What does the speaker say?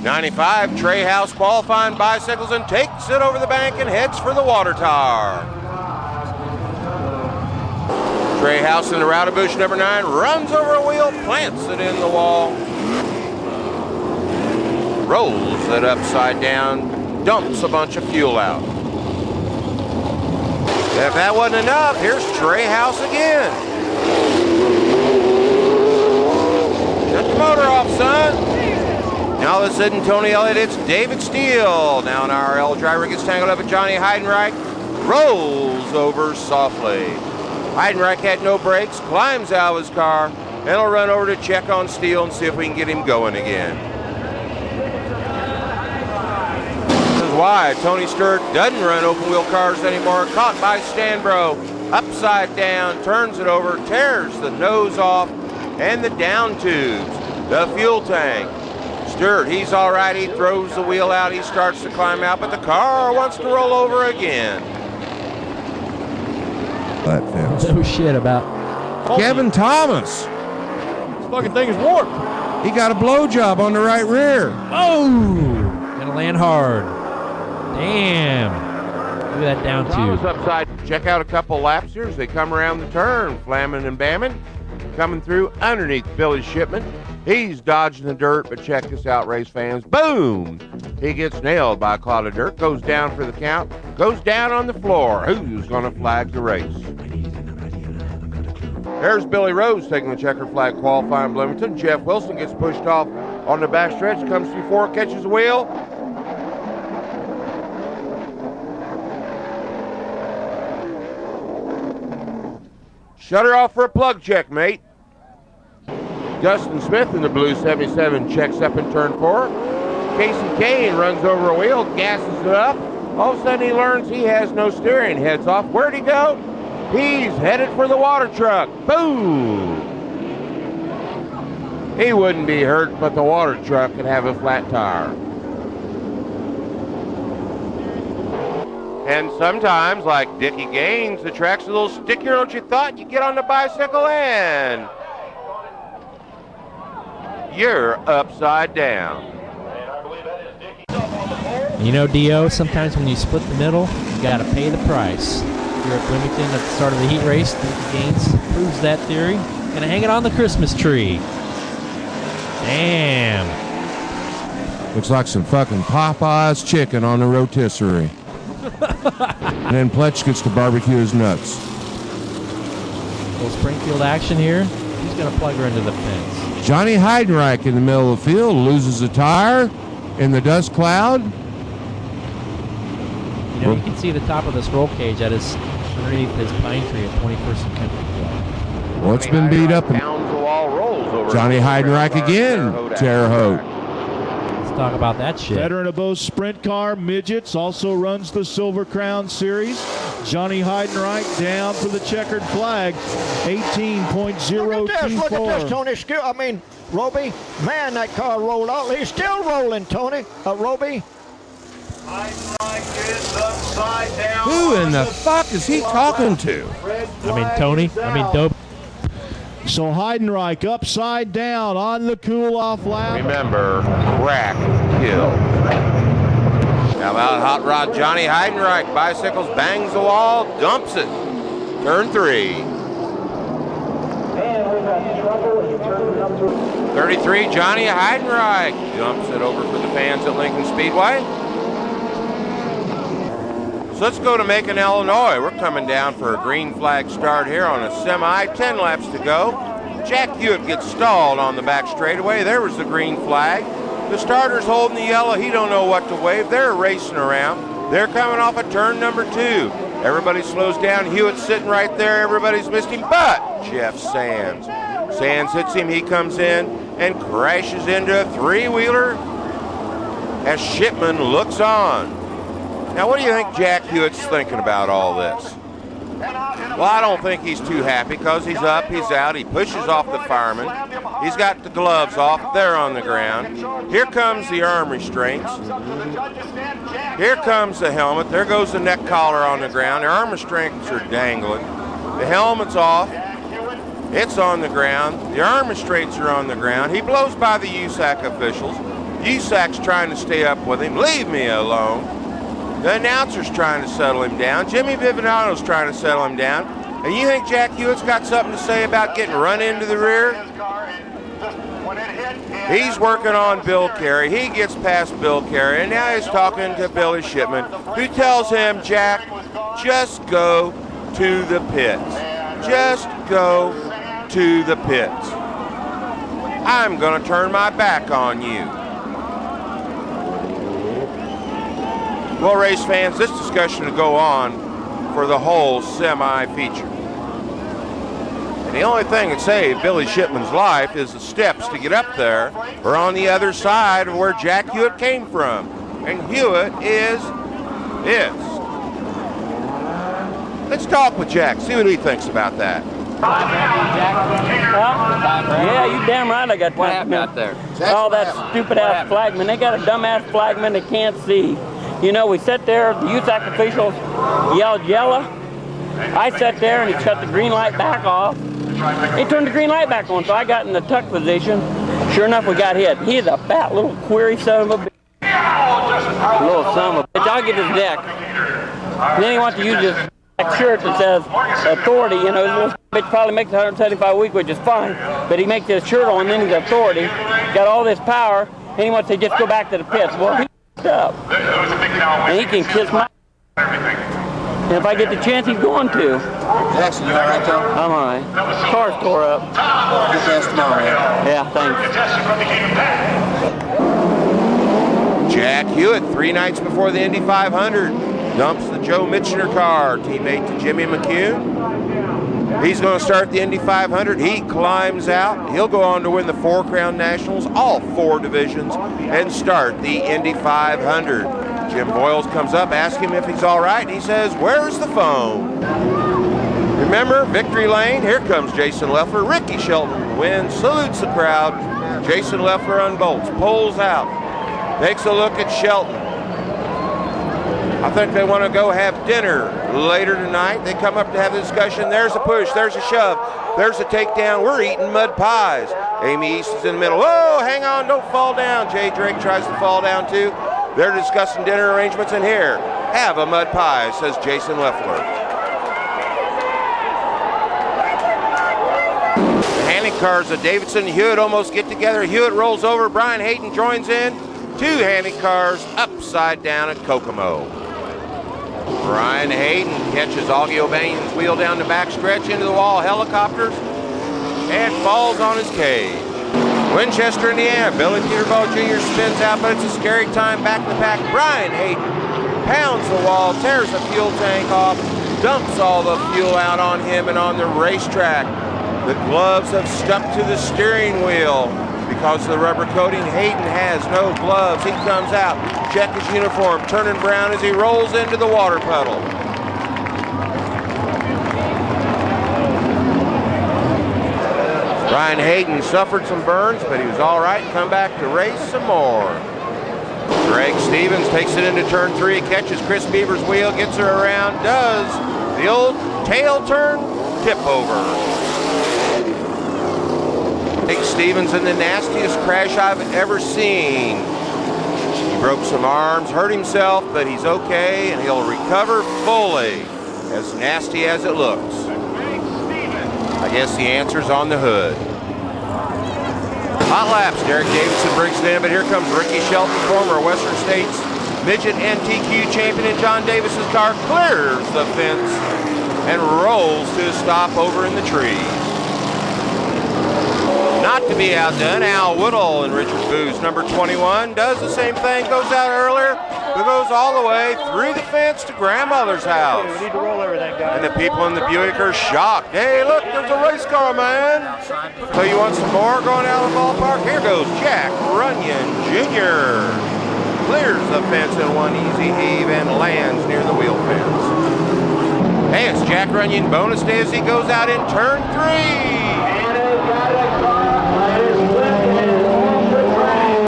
95, Trey House qualifying bicycles and takes it over the bank and heads for the water tower. Trey House in the Routebush number 9 runs over a wheel, plants it in the wall, rolls it upside down, dumps a bunch of fuel out. If that wasn't enough, here's Trey House again. Shut the motor off, son. Now all of a sudden, Tony Elliott hits David Steele. Now an RL driver gets tangled up with Johnny Heydenreich, rolls over softly. Heydenreich had no brakes, climbs out of his car, and will run over to check on Steele and see if we can get him going again. This is why Tony Stewart doesn't run open wheel cars anymore. Caught by Stanbro, upside down, turns it over, tears the nose off and the down tubes, the fuel tank. Stewart, he's all right, he throws the wheel out, he starts to climb out, but the car wants to roll over again. That fence. No shit about Kevin Thomas. This fucking thing is warped. He got a blowjob on the right rear. Oh! Gonna land hard. Damn. Look at that down Thomas tube. upside. Check out a couple laps here as they come around the turn, flamming and bamming, coming through underneath Billy's shipment. He's dodging the dirt, but check this out, race fans. Boom! He gets nailed by a cloud of dirt, goes down for the count, goes down on the floor. Who's going to flag the race? There's Billy Rose taking the checker flag qualifying Bloomington. Jeff Wilson gets pushed off on the backstretch, comes through 4, catches the wheel. Shut her off for a plug check, mate. Dustin Smith in the blue 77 checks up in turn 4. Casey Kane runs over a wheel, gasses it up. All of a sudden he learns he has no steering, heads off. Where'd he go? He's headed for the water truck. Boom! He wouldn't be hurt, but the water truck could have a flat tire. And sometimes, like Dickie Gaines, the track's a little stickier than you thought. You get on the bicycle and you're upside down. You know, Dio, sometimes when you split the middle, you got to pay the price. Here at Bloomington at the start of the heat race, Dickie Gaines proves that theory. Gonna hang it on the Christmas tree. Damn. Looks like some fucking Popeye's chicken on the rotisserie. And then Pletch gets to barbecue his nuts. Little Springfield action here. He's gonna plug her into the fence. Johnny Heydenreich in the middle of the field loses a tire in the dust cloud. You know, you can see the top of this roll cage that is underneath his pine tree at 21st Country Club. Well, it's been beat up. Pounds the wall, rolls over. Johnny Heydenreich again. Terre Haute. Let's talk about that shit. Veteran of both sprint car midgets, also runs the Silver Crown Series. Johnny Heydenreich down for the checkered flag, 18.024. Look at this, Tony. I mean, Roby, man, that car rolled out. He's still rolling, Tony. Roby. Heydenreich is upside down. Who in the fuck is he talking to? I mean, Tony. I mean, Dope. So Heydenreich upside down on the cool-off lap. Remember, crack, kill. Now about Hot Rod Johnny Heydenreich. Bicycles, bangs the wall, dumps it. Turn 3. 33, Johnny Heydenreich. Dumps it over for the fans at Lincoln Speedway. So let's go to Macon, Illinois. We're coming down for a green flag start here on a semi. 10 laps to go. Jack Hewitt gets stalled on the back straightaway. There was the green flag. The starter's holding the yellow. He don't know what to wave. They're racing around. They're coming off of turn number 2. Everybody slows down. Hewitt's sitting right there. Everybody's missed him, but Jeff Sands. Sands hits him. He comes in and crashes into a 3-wheeler as Shipman looks on. Now, what do you think Jack Hewitt's thinking about all this? Well, I don't think he's too happy because he's up, he's out, he pushes off the fireman. He's got the gloves off, they're on the ground. Here comes the arm restraints. Here comes the helmet, there goes the neck collar on the ground. The arm restraints are dangling. The helmet's off, it's on the ground. The arm restraints are on the ground. He blows by the USAC officials. USAC's trying to stay up with him. Leave me alone. The announcer's trying to settle him down. Jimmy Vivinato's trying to settle him down. And you think Jack Hewitt's got something to say about getting run into the rear? He's working on Bill Carey. He gets past Bill Carey, and now he's talking to Billy Shipman, who tells him, Jack, just go to the pits. Just go to the pits. I'm going to turn my back on you. Well, race fans, this discussion will go on for the whole semi-feature. And the only thing that saved Billy Shipman's life is the steps to get up there or on the other side of where Jack Hewitt came from. And Hewitt is. Let's talk with Jack, see what he thinks about that. Yeah, you damn right I got one out there. All that stupid ass flagman. They got a dumb ass flagman they can't see. You know, we sat there, the USAC officials yelled yellow. I sat there and he shut the green light back off. He turned the green light back on, so I got in the tuck position. Sure enough, we got hit. He's a fat little query son of a bitch. Little son of a bitch. I'll get his deck. And then he wants to use his shirt that says authority. You know, his little bitch probably makes 175 a week, which is fine. But he makes his shirt on, and then he's authority. Got all this power, and he wants to just go back to the pits. Well, he's up. And he can kiss my. And if I get the chance, he's going to. Jackson, you all right, Joe? I'm all right. Car's tore up. Get past tomorrow, man. Yeah, thanks. Jack Hewitt, 3 nights before the Indy 500, dumps the Joe Mitchner car, teammate to Jimmy McCune. He's going to start the Indy 500. He climbs out. He'll go on to win the 4 Crown Nationals, all 4 divisions, and start the Indy 500. Jim Boyles comes up, asks him if he's all right, and he says, where's the phone? Remember, victory lane, here comes Jason Leffler. Ricky Shelton wins, salutes the crowd. Jason Leffler unbolts, pulls out, takes a look at Shelton. I think they want to go have dinner later tonight. They come up to have the discussion. There's a push, there's a shove, there's a takedown. We're eating mud pies. Amy East is in the middle. Whoa, hang on, don't fall down. Jay Drake tries to fall down too. They're discussing dinner arrangements in here. Have a mud pie, says Jason Leffler. The handing cars of Davidson and Hewitt almost get together. Hewitt rolls over. Brian Hayden joins in. 2 handing cars upside down at Kokomo. Brian Hayden catches Augie O'Banion's wheel down the backstretch into the wall helicopters and falls on his cage. Winchester, Indiana, Billy Peterball Jr. spins out, but it's a scary time back in the pack. Brian Hayden pounds the wall, tears the fuel tank off, dumps all the fuel out on him and on the racetrack. The gloves have stuck to the steering wheel because of the rubber coating. Hayden has no gloves. He comes out, check his uniform, turning brown as he rolls into the water puddle. Brian Hayden suffered some burns, but he was all right. Come back to race some more. Greg Stevens takes it into turn 3, catches Chris Beaver's wheel, gets her around, does the old tail turn tip over. Greg Stevens in the nastiest crash I've ever seen. He broke some arms, hurt himself, but he's okay, and he'll recover fully, as nasty as it looks. I guess the answer's on the hood. Hot laps, Derek Davidson brings it in, but here comes Ricky Shelton, former Western States Midget NTQ champion in John Davis's car, clears the fence and rolls to a stop over in the trees. Not to be outdone, Al Woodall in Richard Boo's number 21 does the same thing, goes out earlier, but goes all the way through the fence to grandmother's house. We need to roll everything, guys. And the people in the Buick are shocked. Hey, look, there's a race car, man. So you want some more going out of the ballpark? Here goes Jack Runyon Jr. Clears the fence in one easy heave and lands near the wheel fence. Hey, it's Jack Runyon bonus day as he goes out in turn 3.